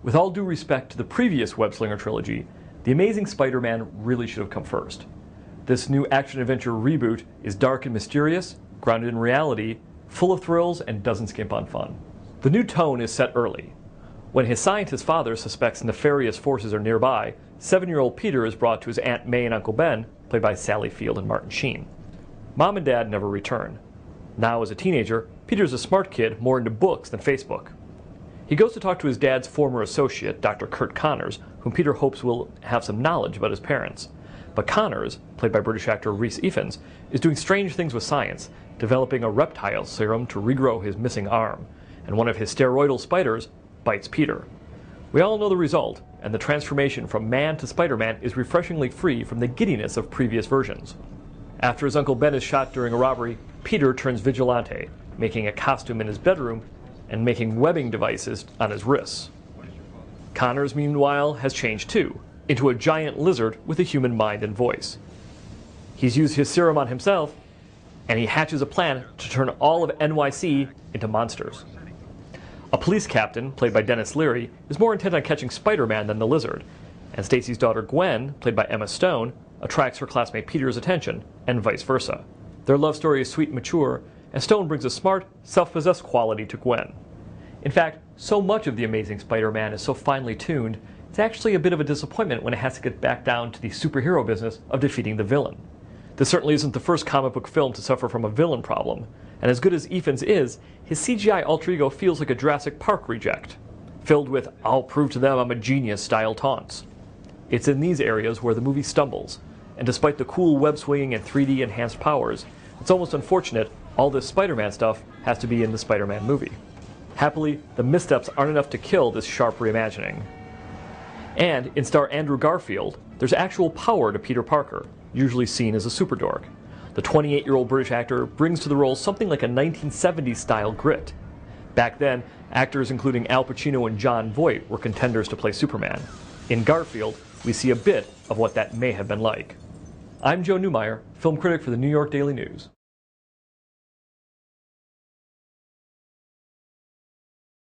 With all due respect to the previous Web-Slinger trilogy, The Amazing Spider-Man really should have come first. This new action-adventure reboot is dark and mysterious, grounded in reality, full of thrills, and doesn't skimp on fun. The new tone is set early. When his scientist father suspects nefarious forces are nearby, 7-year-old Peter is brought to his Aunt May and Uncle Ben, played by Sally Field and Martin Sheen. Mom and Dad never return. Now, as a teenager, Peter's a smart kid more into books than Facebook. He goes to talk to his dad's former associate, Dr. Curt Connors, whom Peter hopes will have some knowledge about his parents. But Connors, played by British actor Rhys Ifans, is doing strange things with science, developing a reptile serum to regrow his missing arm, and one of his steroidal spiders bites Peter. We all know the result, and the transformation from man to Spider-Man is refreshingly free from the giddiness of previous versions. After his Uncle Ben is shot during a robbery, Peter turns vigilante, making a costume in his bedroom and making webbing devices on his wrists. Connors, meanwhile, has changed too, into a giant lizard with a human mind and voice. He's used his serum on himself, and he hatches a plan to turn all of NYC into monsters. A police captain, played by Denis Leary, is more intent on catching Spider-Man than the lizard, and Stacy's daughter Gwen, played by Emma Stone, attracts her classmate Peter's attention, and vice versa. Their love story is sweet and mature, and Stone brings a smart, self-possessed quality to Gwen. In fact, so much of The Amazing Spider-Man is so finely tuned, it's actually a bit of a disappointment when it has to get back down to the superhero business of defeating the villain. This certainly isn't the first comic book film to suffer from a villain problem, and as good as Ifans is, his CGI alter ego feels like a Jurassic Park reject, filled with "I'll prove to them I'm a genius" style taunts. It's in these areas where the movie stumbles, and despite the cool web-swinging and 3D enhanced powers, it's almost unfortunate all this Spider-Man stuff has to be in the Spider-Man movie. Happily, the missteps aren't enough to kill this sharp reimagining. And in star Andrew Garfield, there's actual power to Peter Parker, usually seen as a super dork. The 28-year-old British actor brings to the role something like a 1970s-style grit. Back then, actors including Al Pacino and Jon Voight were contenders to play Superman. In Garfield, we see a bit of what that may have been like. I'm Joe Newmeyer, film critic for the New York Daily News.